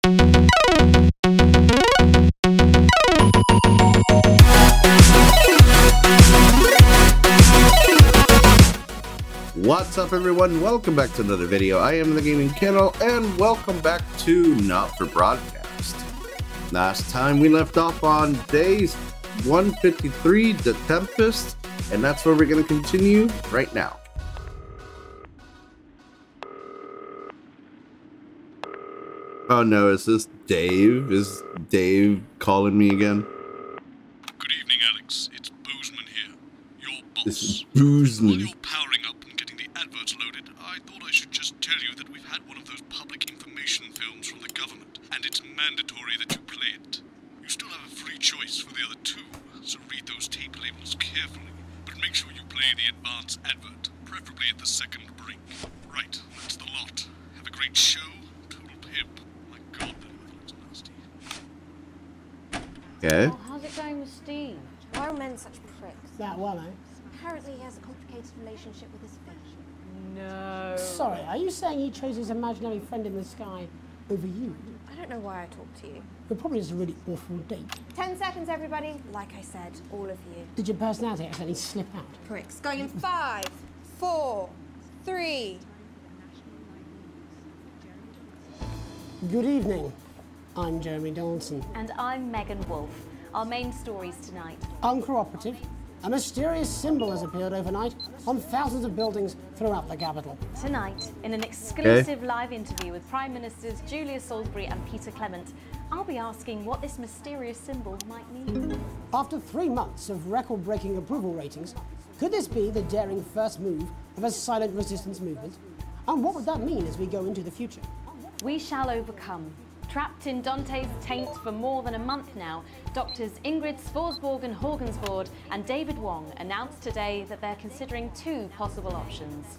What's up, everyone? Welcome back to another video. I am the Gaming Kennel, and welcome back to Not for Broadcast. Last time we left off on day 153, The Tempest, and that's where we're going to continue right now. Oh no, is this Dave? Is Dave calling me again? Good evening, Alex. It's Boozman here, your boss. This is Boozman. While you're powering up and getting the adverts loaded, I thought I should just tell you that we've had one of those public information films from the government, and it's mandatory that you play it. You still have a free choice for the other two, so read those tape labels carefully, but make sure you play the advance advert, preferably at the second break. Right, that's the lot. Have a great show. Total pimp. My God, that looks nasty. Okay. Oh, how's it going with Steve? Why are men such pricks? That well, eh? Apparently he has a complicated relationship with his fish. No. Sorry, are you saying he chose his imaginary friend in the sky over you? I don't know why I talked to you. It probably just a really awful date. 10 seconds, everybody. Like I said, all of you. Did your personality accidentally slip out? Pricks. Going in 5, 4, 3. Good evening. I'm Jeremy Dawson. And I'm Megan Wolf. Our main stories tonight. Uncooperative. A mysterious symbol has appeared overnight on thousands of buildings throughout the capital. Tonight, in an exclusive live interview with Prime Ministers Julia Salisbury and Peter Clement, I'll be asking what this mysterious symbol might mean. After 3 months of record-breaking approval ratings, could this be the daring first move of a silent resistance movement? And what would that mean as we go into the future? We shall overcome. Trapped in Dante's taint for more than a month now, doctors Ingrid Sporsborgen-Horgensvoord and David Wong announced today that they're considering 2 possible options.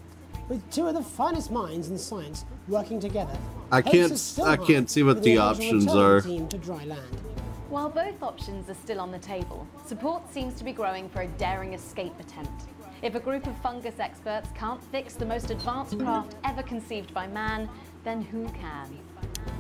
With 2 of the finest minds in science working together, I can't see what the options are. Team to dry land. While both options are still on the table, support seems to be growing for a daring escape attempt. If a group of fungus experts can't fix the most advanced craft ever conceived by man, then who can?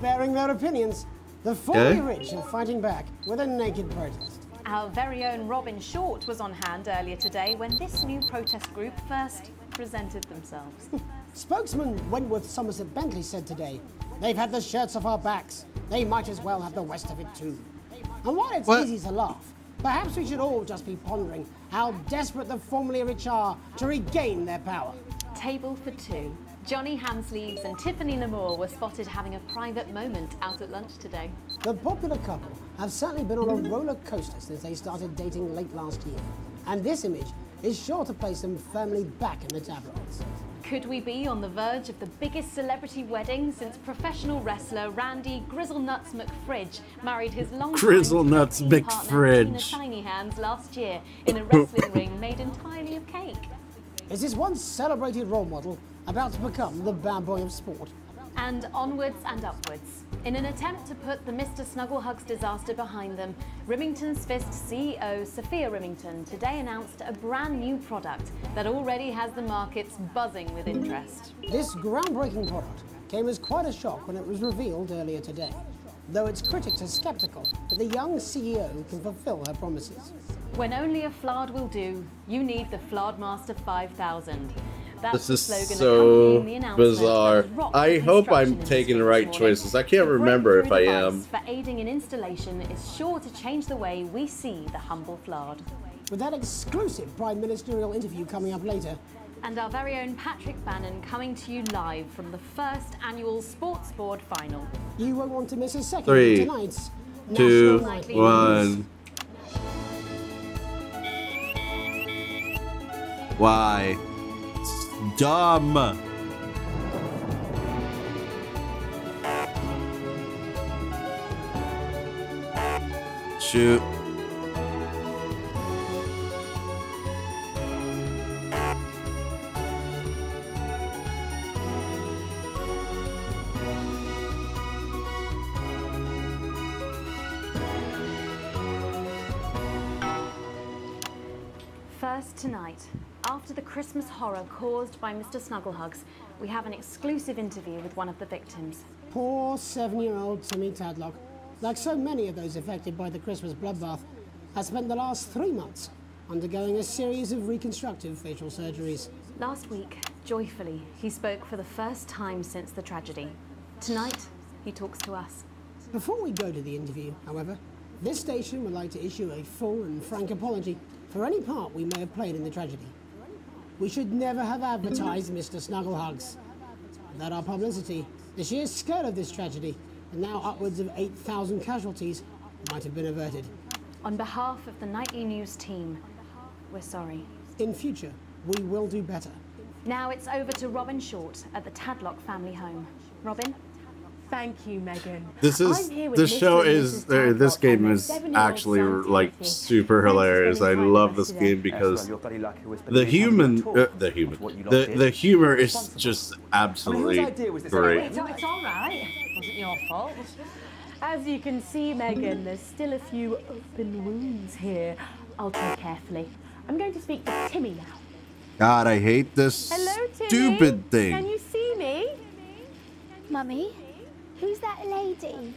Bearing their opinions, the formerly rich are fighting back with a naked protest. Our very own Robin Short was on hand earlier today when this new protest group first presented themselves. Spokesman Wentworth Somerset Bentley said today, "They've had the shirts off our backs. They might as well have the rest of it too." And while it's easy to laugh, perhaps we should all just be pondering how desperate the formerly rich are to regain their power. Table for 2. Johnny Hamsleeves and Tiffany Lamour were spotted having a private moment out at lunch today. The popular couple have certainly been on a roller coaster since they started dating late last year. And this image is sure to place them firmly back in the tabloids. Could we be on the verge of the biggest celebrity wedding since professional wrestler Randy Grizzlenuts McFridge married his longtime Grizzlenuts partner Tina McFridge. Tiny Hands last year in a wrestling ring made entirely of cake? Is this once celebrated role model about to become the bad boy of sport? And onwards and upwards. In an attempt to put the Mr. Snugglehugs disaster behind them, Rimington's Fist CEO Sophia Rimington today announced a brand new product that already has the markets buzzing with interest. This groundbreaking product came as quite a shock when it was revealed earlier today, though its critics are skeptical that the young CEO can fulfill her promises. When only a Flard will do, you need the Flardmaster 5000. That's This is the slogan so accompanying the announcement bizarre. that has rocked I the hope I'm construction taking the industry right this morning. choices. I can't The remember if I breakthrough am. device for aiding in installation is sure to change the way we see the humble Flard. With that exclusive prime ministerial interview coming up later, And our very own Patrick Bannon coming to you live from the first annual Sportsboard final. you won't want to miss a second 3, of tonight's 2, National Nightly 1. Why? It's dumb. Shoot. First tonight, after the Christmas horror caused by Mr. Snugglehugs, we have an exclusive interview with one of the victims. Poor 7-year-old Timmy Tadlock, like so many of those affected by the Christmas bloodbath, has spent the last 3 months undergoing a series of reconstructive facial surgeries. Last week, joyfully, he spoke for the first time since the tragedy. Tonight, he talks to us. Before we go to the interview, however, this station would like to issue a full and frank apology for any part we may have played in the tragedy. We should never have advertised Mr. Snugglehugs. Without our publicity, the sheer scale of this tragedy, and now upwards of 8,000 casualties, might have been averted. On behalf of the Nightly News team, we're sorry. In future, we will do better. Now it's over to Robin Short at the Tadlock family home. Robin? Thank you, Megan. This show is this game is actually like super hilarious. I love this game because the humor is just absolutely great. It's all right. It wasn't your fault. As you can see, Megan, there's still a few open wounds here. I'll tread carefully. I'm going to speak to Timmy now. God, I hate this stupid thing. Can you see me? Mummy, who's that lady?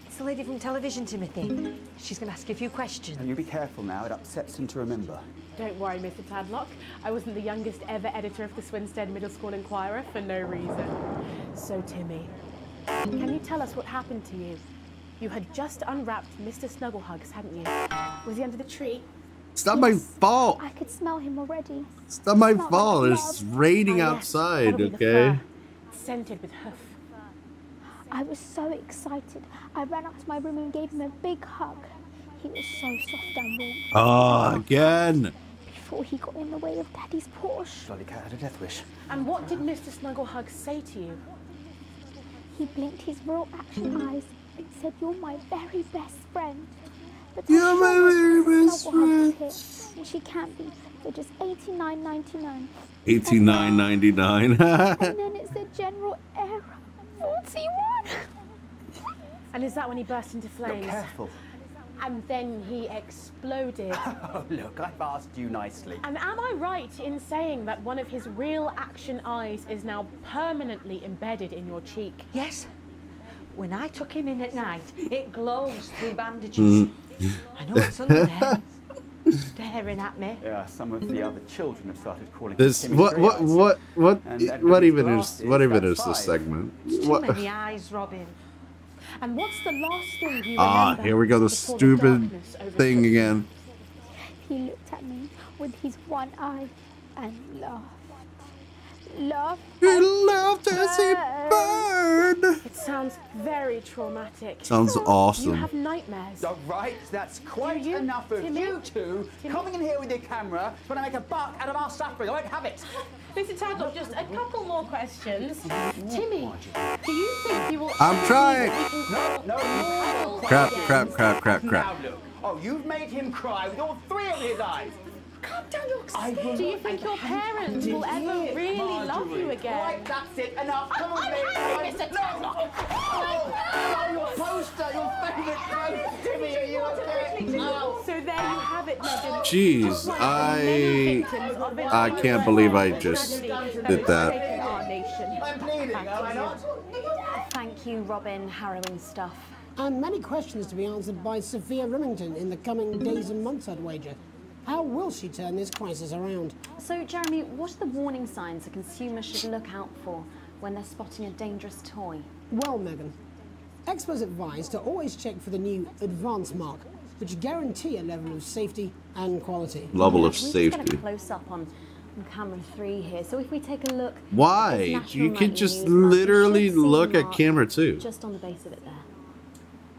It's the lady from television, Timothy. She's going to ask you a few questions. And you be careful now, it upsets him to remember. Don't worry, Mr. Tadlock. I wasn't the youngest ever editor of the Swinstead Middle School Inquirer for no reason. So, Timmy, can you tell us what happened to you? You had just unwrapped Mr. Snugglehugs, hadn't you? Was he under the tree? It's not my fault. I could smell him already. It's not my fault. It's raining outside, okay? Scented with hoof. I was so excited. I ran up to my room and gave him a big hug. He was so soft and warm. Oh, again. Before he got in the way of Daddy's Porsche. Jolly cat had a death wish. And what did Mr. Snugglehugs say to you? He blinked his real action eyes and said, "You're my very best friend." But You're my very best friend. And she can't be. They're just $89.99. $89.99. And then it's the general error. 41. And is that when he burst into flames? Look careful. And then he exploded. Oh, look, I've asked you nicely. And am I right in saying that one of his real action eyes is now permanently embedded in your cheek? Yes. When I took him in at night, it glows through bandages. I know it's under there, staring at me. Yeah, some of the other children have started calling This him what even is this this segment? Too What? many eyes, Robin. And what's the last thing you remember? Ah, here we go, the before stupid darkness overtook thing you? again. He looked at me with his one eye and laughed. Laughed. He loved to see burn. It sounds very traumatic. Sounds You awesome. have nightmares. All right, that's quite Do you, enough of Timmy? you two coming in here with your camera trying to make a buck out of our suffering. I won't have it. Mr. Tadlock, just a couple more questions. Timmy, do you think you will... I'm trying. No. Crap. Now look. Oh, you've made him cry with all 3 of his eyes. Calm down, you're excited. Do you think your parents will ever really love you again? Right, that's it. Enough. Come on, baby. Mr. Tadlock. Oh, your poster, your favourite poster, Timmy. Are you okay? Oh. So there you have it, Megan. Jeez, I can't believe I just did that. I'm bleeding, am I not? Thank you, Robin. Harrowing stuff. And many questions to be answered by Sophia Remington in the coming days and months, I'd wager. How will she turn this crisis around? So, Jeremy, what are the warning signs a consumer should look out for when they're spotting a dangerous toy? Well, Megan, experts advise to always check for the new Advanced mark, which guarantee a level of safety and quality. Level of We just safety. get a close up on camera 3 here. So if we take a look, Why? at this National You can Nightly just News mark, you literally should see look the at mark camera 2. just on the base of it there.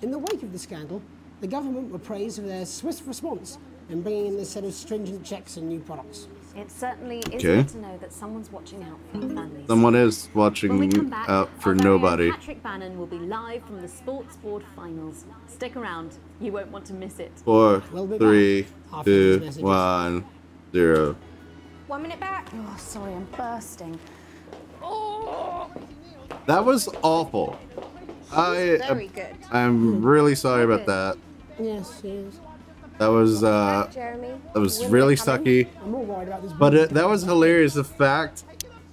In the wake of the scandal, the government were praised for their swift response in bringing in this set of stringent checks and new products. It certainly is Okay. good to know that someone's watching out for our families. Someone is When we watching come back, out for our very own nobody. Patrick Bannon will be live from the Sportsboard finals. Stick around, you won't want to miss it. 4, We'll be 3, back after these 2, messages. 1, 0. 1 minute back. Oh, sorry, I'm bursting. That was awful. Very good. I'm really sorry about that. Yes, yes. That was Jeremy. that was really sucky. I'm more worried about this. But that was hilarious. The fact.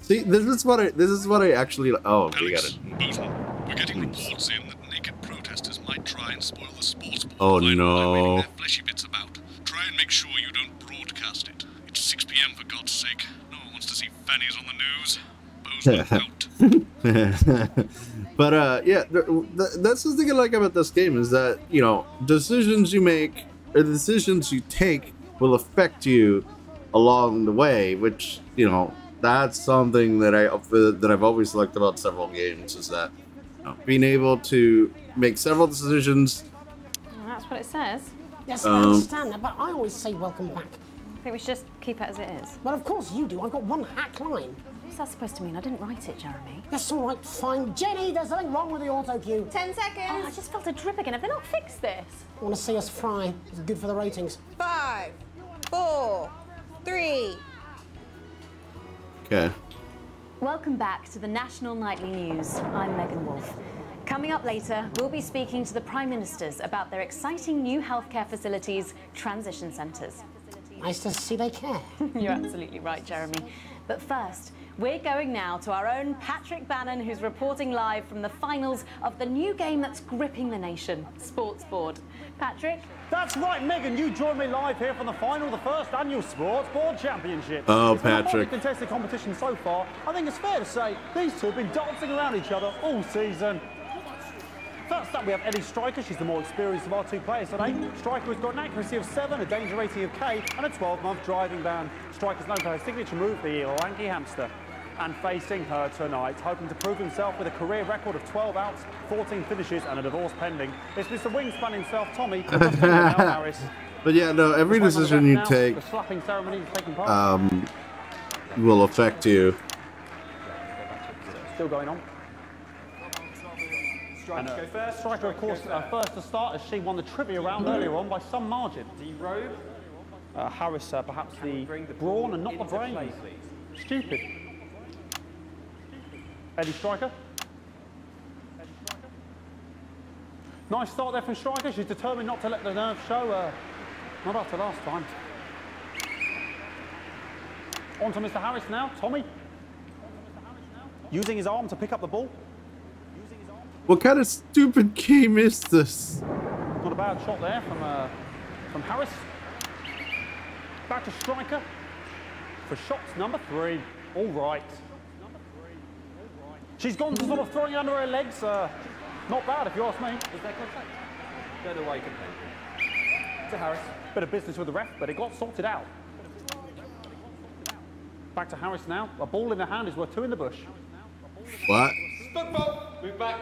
See, this is what I actually. Oh, we got Alex, it. Bolton, We're getting reports in that naked protesters might try and spoil the sports board Oh, by waving no. their fleshy bits about. Try and make sure you don't broadcast it. It's 6 p.m. for God's sake. No one wants to see fannies on the news. But yeah, that's the thing I like about this game is that, you know, decisions you make or the decisions you take will affect you along the way, which, you know, that's something that I've always liked about several games is that, you know, being able to make several decisions. Well, that's what it says. Yes, I understand that, but I always say welcome back. I think we should just keep it as it is. Well, of course you do. I've got one hack line. What's that supposed to mean? I didn't write it, Jeremy. That's all right, fine. Jenny, there's something wrong with the auto cue. 10 seconds. Oh, I just felt a drip again. Have they not fixed this? I want to see us fry. It's good for the ratings. 5, 4, 3. Okay. Welcome back to the National Nightly News. I'm Megan Wolf. Coming up later, we'll be speaking to the Prime Ministers about their exciting new healthcare facilities, transition centres. Nice to see they care. You're absolutely right, Jeremy. But first, we're going now to our own Patrick Bannon, who's reporting live from the finals of the new game that's gripping the nation, Sportsboard. Patrick? That's right, Megan. You join me live here from the final of the first annual Sportsboard Championship. Oh, it's been a Patrick. highly contested competition so far. I think it's fair to say these two have been dancing around each other all season. First up, we have Eddie Striker. She's the more experienced of our two players today. Striker has got an accuracy of 7, a danger rating of K, and a 12-month driving ban. Striker's known for her signature move, the lanky hamster. And facing her tonight, hoping to prove himself with a career record of 12 outs, 14 finishes, and a divorce pending. It's Mr. Wingspan himself, Tommy, and just Harris. But yeah, no, every decision you take The slapping ceremony is taking part. will affect you. Still going on. Striker, go first. Striker, of course, first to start as she won the trivia round earlier on by some margin. D-Robe. Harris, perhaps the brawn and not the brain. Stupid. Eddie Striker. Nice start there from Striker. She's determined not to let the nerves show. Not after last time. On to Mr. Harris now. Tommy. Using his arm to pick up the ball. What kind of stupid game is this? Not a bad shot there from Harris. Back to Striker for shots number 3. All right. She's gone to sort of throwing it under her legs. Not bad if you ask me. Is that contact? Go the way, to Harris. Bit of business with the ref, but it got sorted out. Back to Harris now. A ball in the hand is worth 2 in the bush. What? Football. Move back.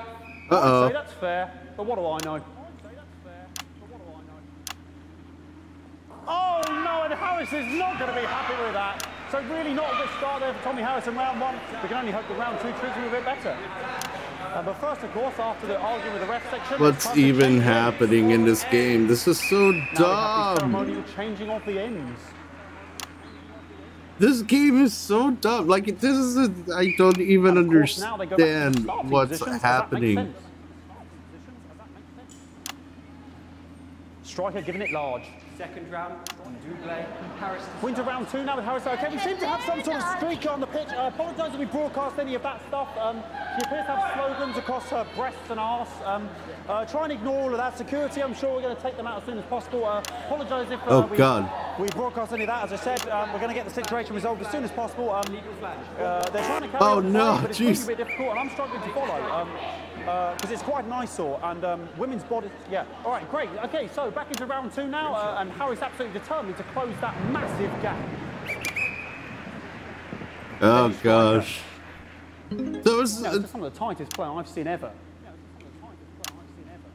Uh-oh. I'd say that's fair, but what do I know? Oh no, and Harris is not going to be happy with that. So really not a good start there for Tommy Harris in round 1. We can only hope that round 2 treats him a bit better. But first, of course, after the argument with the ref section... What's even happening in this game? This is so dumb. Ceremonial changing of the ends. This game is so dumb. Like, this is I don't even understand what's happening. Striker giving it large. Second round, double, Harris. Winter round 2 now with Harris. Okay, we seem to have some sort of streak on the pitch. I apologise if we broadcast any of that stuff. She appears to have slogans across her breasts and arse. Try and ignore all of that. Security, I'm sure we're going to take them out as soon as possible. Apologise if we broadcast any of that. As I said, we're going to get the situation resolved as soon as possible. They're trying to carry on no, but it's going to be a bit difficult, and I'm struggling to follow. Because it's quite an eyesore, and women's bodies, yeah. All right, great. Okay, so back into round 2 now, and Harris absolutely determined to close that massive gap. Oh gosh. Those some of the tightest play I've seen ever.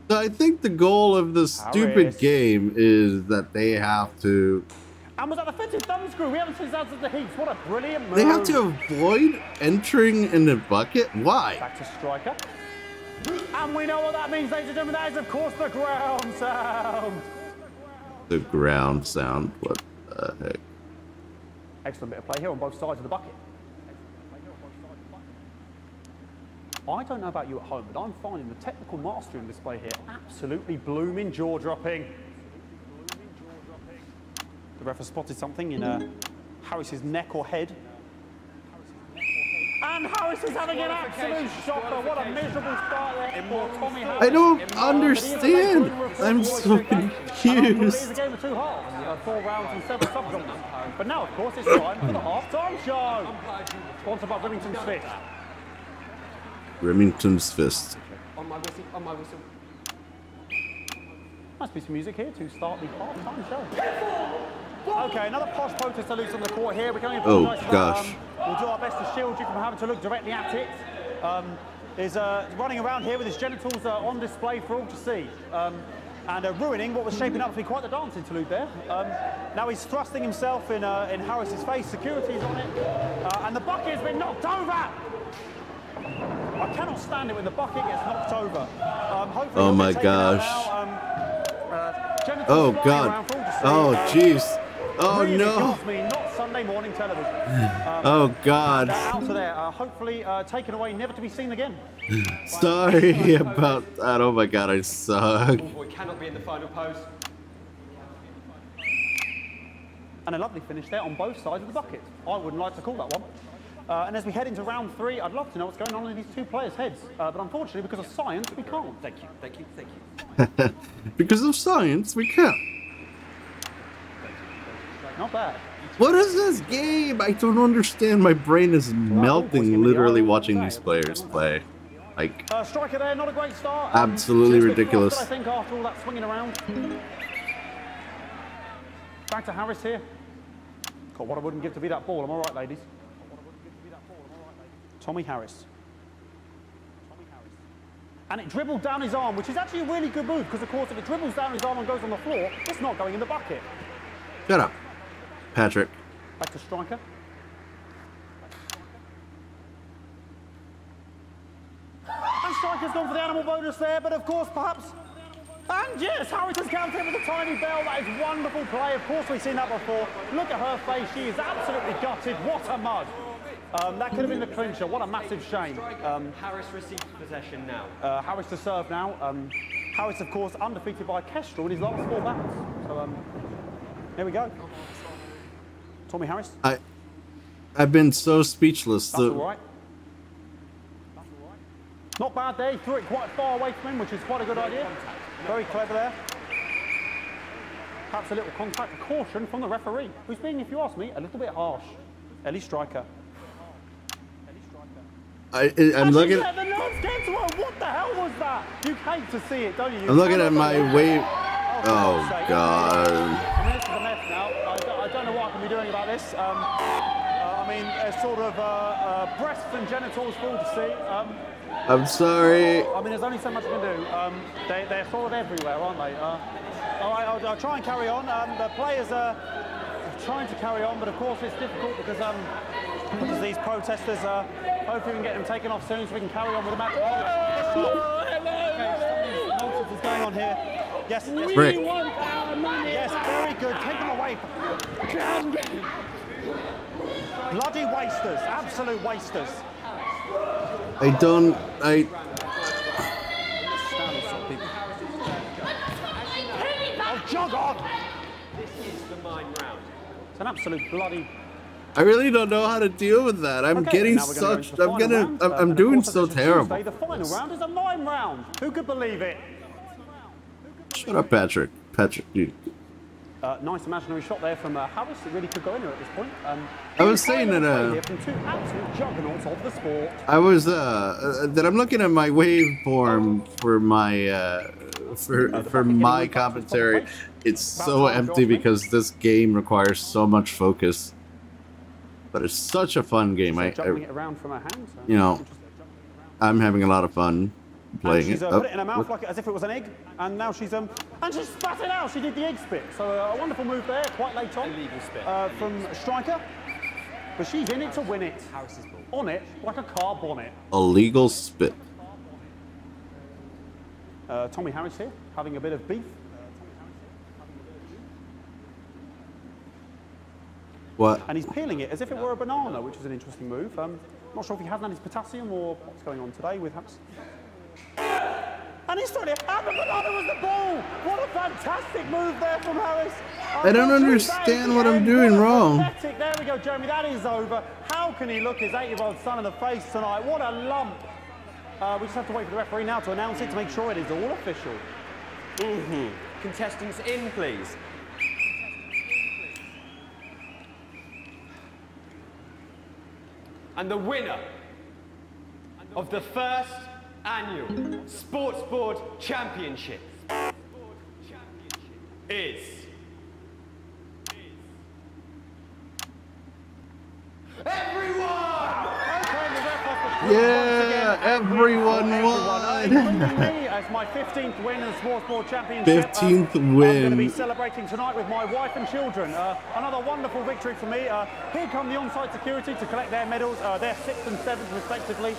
I think the goal of this stupid game is that they have to. And was that the fitted thumb screw? We haven't seen that since the heats. What a brilliant move. They have to avoid entering in the bucket? Why? Back to Striker. And we know what that means, ladies and gentlemen. That is, of course, the ground sound. The ground sound? What the heck? Excellent bit of play here on both sides of the bucket. I don't know about you at home, but I'm finding the technical mastering display here absolutely blooming jaw-dropping. The ref has spotted something in Harris's neck or head. And Harris is having an absolute shocker. What a miserable start there for Tommy Harris. I don't understand. I'm so confused. It's a game of 2 halves, 4 rounds and 7 subgenres. But now, of course, it's time for the half-time show. Sponsored by Remington's Fist. Remington's Fist. On my whistle, on my whistle. Must be some music here to start the half-time show. Okay, another posh protester loose on the court here. We can only apologise for that. Gosh. We'll do our best to shield you from having to look directly at it. Is running around here with his genitals on display for all to see. And ruining what was shaping up to be quite the dance interlude there. Now he's thrusting himself in Harris's face. Security's on it. And the bucket has been knocked over. I cannot stand it when the bucket gets knocked over. Oh my gosh. Oh God. Oh jeez. Oh really no. Me, not Sunday morning television. Oh God. Out of there. Hopefully taken away, never to be seen again. Sorry about that. Oh my God, I suck. We cannot be in the final pose. And a lovely finish there on both sides of the bucket. I wouldn't like to call that one. And as we head into round 3, I'd love to know what's going on in these 2 players' heads. But unfortunately, because of science, we can't. Thank you, thank you, thank you. Because of science, we can't. Not bad. What is this game? I don't understand. My brain is melting literally watching these players play. Like, striker there, not a great start. Absolutely ridiculous. I think after all that swinging around. Back to Harris here. God, what I wouldn't give to be that ball. I'm all right, ladies. Tommy Harris. And it dribbled down his arm, which is actually a really good move, because of course if it dribbles down his arm and goes on the floor, it's not going in the bucket. Shut up, Patrick. Back to striker. And striker's gone for the animal bonus there, but of course perhaps... And yes, Harris has countered with a tiny bell. That is wonderful play. Of course we've seen that before. Look at her face. She is absolutely gutted. What a mud. That could have been the clincher. What a massive shame. Harris receives possession now. Harris to serve now. Harris, of course, undefeated by Kestrel in his last 4 bats. So, here we go. Tommy Harris. I've been so speechless. That's all right. That's all right. Not bad there. He threw it quite far away from him, which is quite a good idea. Very clever there. Perhaps a little contact. Caution from the referee, who's being, if you ask me, a little bit harsh. Ellie Striker. I'm looking at the nerves get to her. What the hell was that? You hate to see it, don't you? I'm looking at my wave. Oh God. I mean, this is a mess now. I don't know what I can be doing about this. I mean, sort of breasts and genitals for all to see. I'm sorry. I mean, there's only so much I can do. They're sort of everywhere, aren't they? All right, I'll try and carry on. The players are trying to carry on, but of course it's difficult because these protesters, hopefully we can get them taken off soon so we can carry on with the match. Nonsense is going on here. Yes, yes. Rick. Yes, very good. Take them away. Bloody wasters, absolute wasters. I don't. Oh, jog on! This is the mine round. It's an absolute bloody. I really don't know how to deal with that. I'm getting such. I'm doing so terrible. The final round is a mime round. Who could believe it? Shut up, Patrick. Patrick, dude. Nice imaginary shot there from Harris. It really could go in there at this point. I was saying that from 2 absolute juggernauts of the sport. I was that I'm looking at my waveform for my for my commentary. It's so empty because this game requires so much focus. But it's such a fun game. Juggling it around from her hands. You know, I'm having a lot of fun playing she's, it. Put it in her mouth like as if it was an egg, and now she's and she spat it out. She did the egg spit. So a wonderful move there, quite late on. Illegal spit. From Striker, but she's in it to win it. Harris's ball. On it like a car bonnet. Illegal spit. Tommy Harris here, having a bit of beef. What? And he's peeling it as if it were a banana, which is an interesting move. Not sure if he hasn't had his potassium or what's going on today with Harris. And he's throwing it, and the banana was the ball! What a fantastic move there from Harris! I don't understand what I'm doing wrong. Pathetic. There we go, Jeremy, that is over. How can he look his 8-year-old son in the face tonight? What a lump. We just have to wait for the referee now to announce it to make sure it is all official. Contestants in, please. And the winner of the first annual Sportsboard Championship is... everyone! Yeah, everyone won. As my 15th win in the Sportsboard Championship. 15th I'm win. going to be celebrating tonight with my wife and children. Another wonderful victory for me. Here come the on-site security to collect their medals, their 6th and 7th respectively.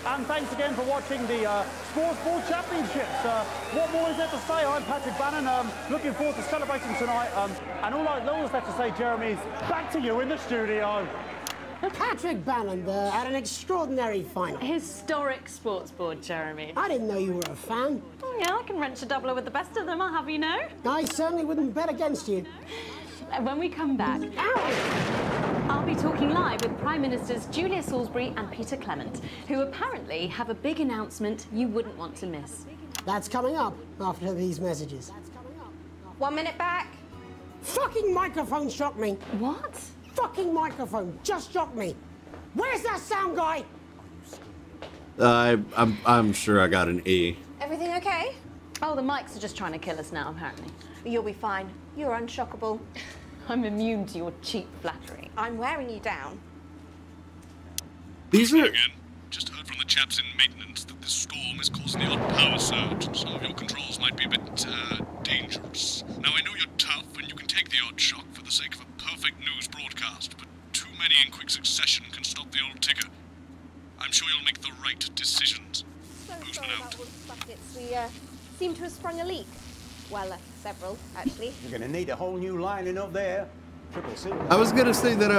And thanks again for watching the Sportsboard Championships. What more is there to say? I'm Patrick Bannon. Looking forward to celebrating tonight. And all that's left to say, Jeremy, is back to you in the studio. Patrick Bannon there had an extraordinary final. Historic Sportsboard, Jeremy. I didn't know you were a fan. Oh, yeah, I can wrench a doubler with the best of them, I'll have you know. I certainly wouldn't bet against you. When we come back, I'll be talking live with Prime Ministers Julia Salisbury and Peter Clement, who apparently have a big announcement you wouldn't want to miss. That's coming up after these messages. 1 minute back. Fucking microphone shocked me. What? Fucking microphone just shocked me. Where's that sound guy? I'm sure I got an E. Everything okay? Oh, the mics are just trying to kill us now, apparently. You'll be fine. You're unshockable. I'm immune to your cheap flattery. I'm wearing you down. These are... Again, just heard from the chaps in maintenance that this storm is causing the odd power surge, and some of your controls might be a bit, dangerous. Now, I know you're tough, and you can take the odd shock for the sake of a perfect news broadcast, but too many in quick succession can stop the old ticker. I'm sure you'll make the right decisions. So Boozman sorry out. about all the buckets. We seem to have sprung a leak. Well, several, actually. You're going to need a whole new lining up there. Triple C. I was gonna say that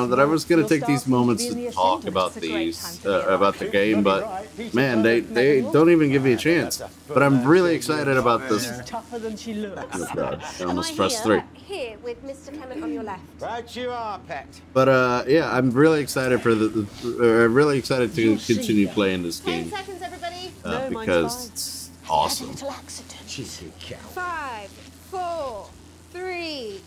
that I was gonna take these moments to talk about these about the game, but man, they don't even give me a chance. But I'm really excited about this. Tougher than she looks. Oh God, I almost pressed 3. Here with Mr. Clement on your left. Right you are, Pet. But yeah, I'm really excited for really excited to continue playing this 10 game seconds, everybody. because it's awesome. 5, 4, 3.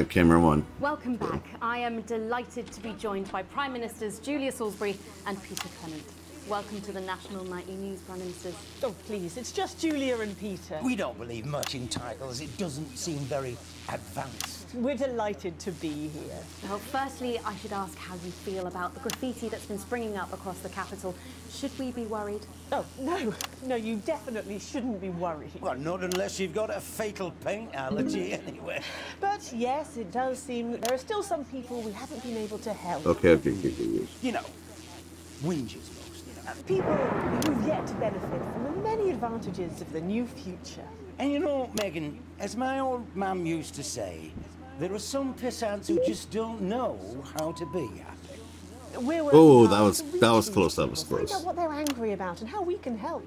Camera 1. Welcome back. I am delighted to be joined by Prime Ministers Julia Salisbury and Peter Clement. Welcome to the National Nightly News, Prime Ministers. Oh, please, it's just Julia and Peter. We don't believe much in titles. It doesn't seem very advanced. We're delighted to be here. Well, firstly, I should ask how you feel about the graffiti that's been springing up across the capital. Should we be worried? Oh, no, you definitely shouldn't be worried. Well, not unless you've got a fatal paint allergy anyway. But yes, it does seem that there are still some people we haven't been able to help. Okay. You know, whinges. People who've yet to benefit from the many advantages of the new future. And you know, Megan, as my old mum used to say, there are some pissants who just don't know how to be happy. Oh, that was close. That was Find close. out what they're angry about and how we can help.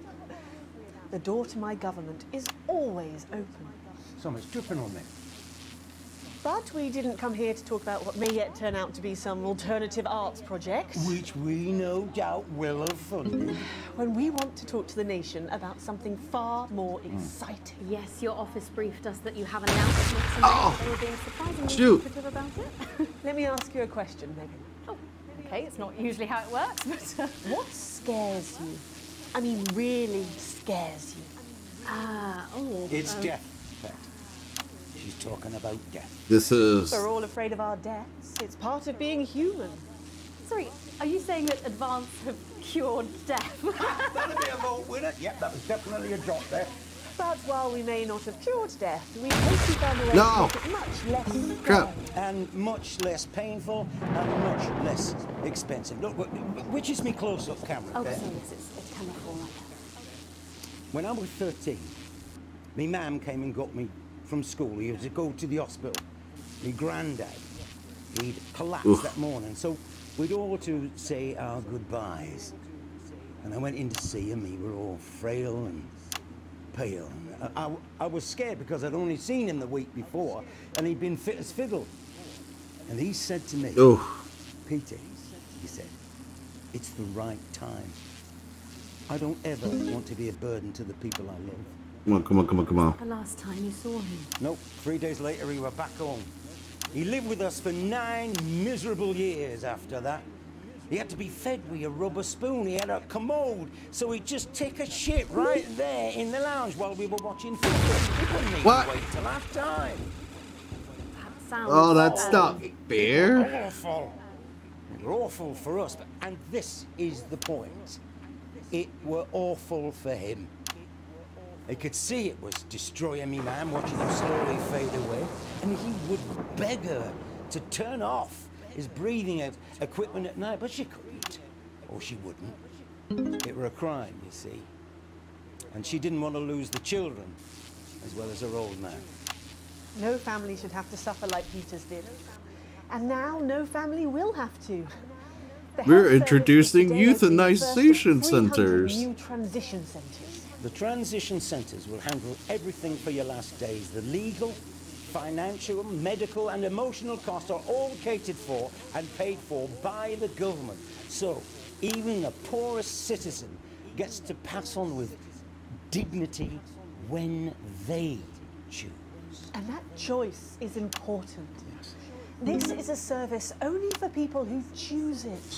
The door to my government is always open. Someone's dripping on me. But we didn't come here to talk about what may yet turn out to be some alternative arts project. Which we no doubt will have funded. When we want to talk to the nation about something far more exciting. Yes, your office briefed us that you have announcements and they were being surprisingly secretive about it. Let me ask you a question, Megan. Oh, okay, it's not usually how it works, but... What scares you? I mean, really scares you? It's death, Pet. She's talking about death. This is... We're all afraid of our deaths. It's part of being human. Sorry, are you saying that advance have cured death? That'll be a vote winner. Yep, that was definitely a drop there. But while we may not have cured death, we hope we found a way to make it much less Crap. And much less painful and much less expensive. Look, which is me close-up camera? Oh, sorry, yes, it's camera 4 like that. When I was 13, my mum came and got me from school. He had to go to the hospital. My granddad, he'd collapsed that morning, so we'd all to say our goodbyes. And I went in to see him. We were all frail and pale. I was scared because I'd only seen him the week before, and he'd been fit as fiddle. And he said to me, Peter, he said, it's the right time. I don't ever want to be a burden to the people I love. Come on, come on, come on, come on. The last time you saw him. Nope, 3 days later we were back home. He lived with us for 9 miserable years after that. He had to be fed with a rubber spoon. He had a commode, so he'd just take a shit right there in the lounge while we were watching football. He wouldn't need to wait till half time. That sounds... Oh, that's not fair. Awful. It were awful for us, and this is the point. It were awful for him. I could see it was destroying me, man, watching him slowly fade away, and he would beg her to turn off his breathing equipment at night, but she couldn't, or she wouldn't. It were a crime, you see, and she didn't want to lose the children as well as her old man. No family should have to suffer like Peter's did, and now no family will have to. We're introducing euthanization centers. New transition centers. The transition centers will handle everything for your last days. The legal, financial, medical, and emotional costs are all catered for and paid for by the government. So even the poorest citizen gets to pass on with dignity when they choose. And that choice is important. This is a service only for people who choose it.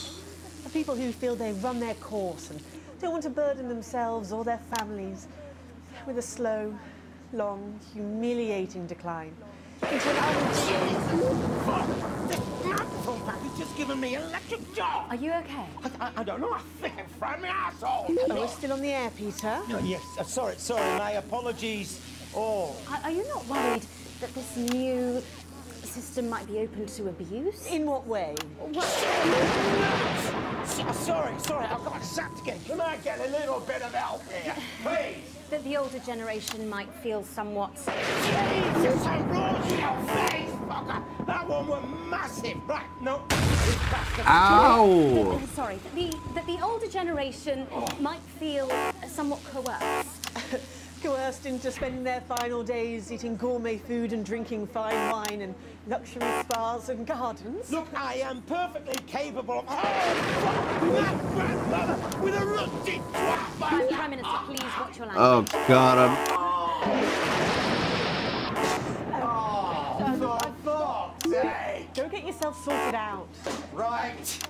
For people who feel they've run their course and don't want to burden themselves or their families with a slow, long, humiliating decline into an This microphone pack has just given me an electric shock. Are you okay? I don't know. I think it fried my asshole. Oh, we're still on the air, Peter. Yes, sorry, my apologies. Oh. Are you not worried that this new system might be open to abuse? In what way? Sorry, I've got sacked again. Can I get a little bit of help here, please? That the older generation might feel somewhat... Jesus, I'm wrong in your face, fucker! That one was massive. Right, no. Ow! Sorry, that the older generation might feel somewhat coerced. Coerced into spending their final days eating gourmet food and drinking fine wine and luxury spas and gardens. Look, I am perfectly capable of... my grandmother with a rusty twat! Prime Minister, please watch your language. Oh, God, For fuck's sake! Go get yourself sorted out. Right.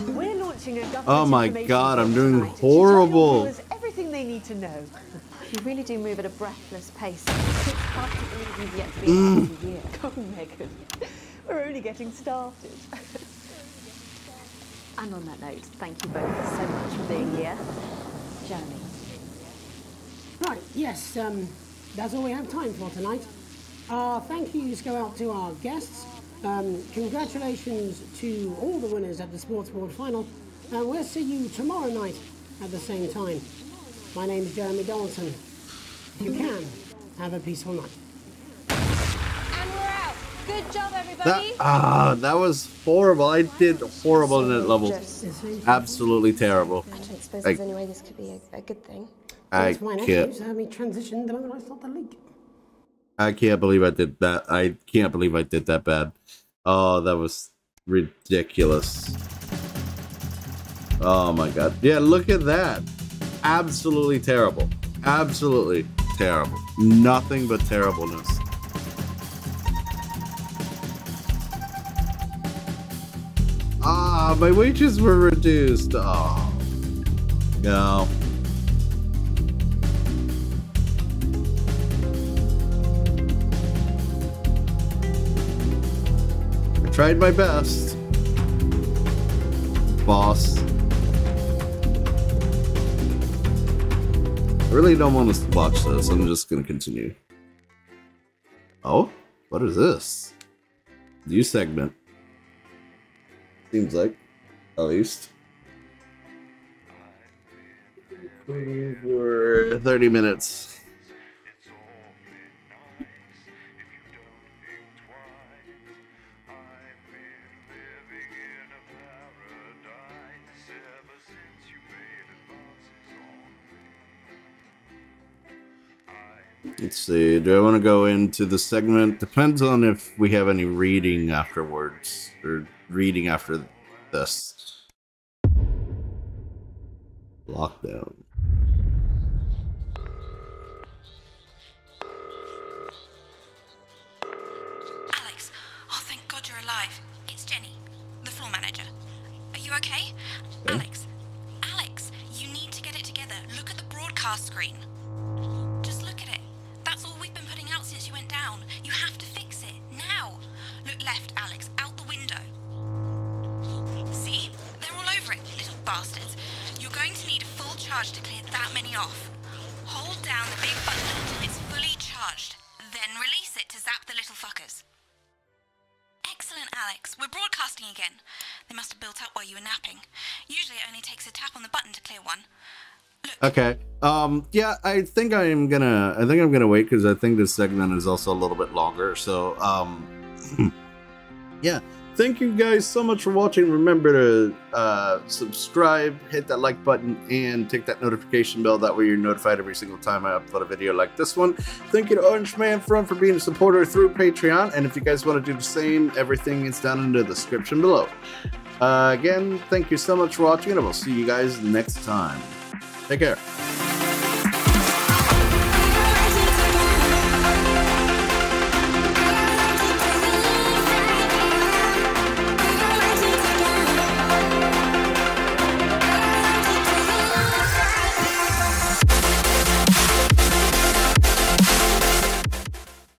We're launching a government oh my information God, I'm doing website to horrible. tell everything they need to know. You really do move at a breathless pace. It's hard to believe you've yet to be half a year. Oh, Megan, we're only getting started. And on that note, thank you both so much for being here. Jeremy. Right, yes, that's all we have time for tonight. Our thank yous go out to our guests. Congratulations to all the winners at the Sportsboard final. And we'll see you tomorrow night at the same time. My name is Jeremy Donaldson. If you can, have a peaceful night. And we're out. Good job, everybody. That was horrible. I did horrible in that level. Absolutely terrible. I don't suppose there's any way this could be a good thing. I can't. Me transition the moment I start the leak. I can't believe I did that. I can't believe I did that bad. Oh, that was ridiculous. Oh my God. Yeah, look at that. Absolutely terrible. Absolutely terrible. Nothing but terribleness. Ah, my wages were reduced. Oh. No. I tried my best. Boss. I really don't want to watch this. I'm just going to continue. Oh? What is this? New segment. Seems like. At least. For 30 minutes. Let's see. Do I want to go into the segment? Depends on if we have any reading afterwards or reading after this. Lockdown. Alex, oh thank God you're alive. It's Jenny, the floor manager. Are you okay? Alex, you need to get it together. Look at the broadcast screen. Just look at it. That's all we've been putting out since you went down. You have to fix it, now. Look left, Alex, out the window. See? They're all over it, little bastards. You're going to need a full charge to clear that many off. Hold down the big button until it's fully charged. Then release it to zap the little fuckers. Excellent, Alex. We're broadcasting again. They must have built up while you were napping. Usually it only takes a tap on the button to clear one. Look. Okay. Yeah, I think I'm gonna wait because I think this segment is also a little bit longer. So, yeah. Thank you guys so much for watching. Remember to subscribe, hit that like button, and tick that notification bell. That way you're notified every single time I upload a video like this one. Thank you to Orange Man Front for being a supporter through Patreon. And if you guys want to do the same, everything is down in the description below. Again, thank you so much for watching, and I will see you guys next time. Take care.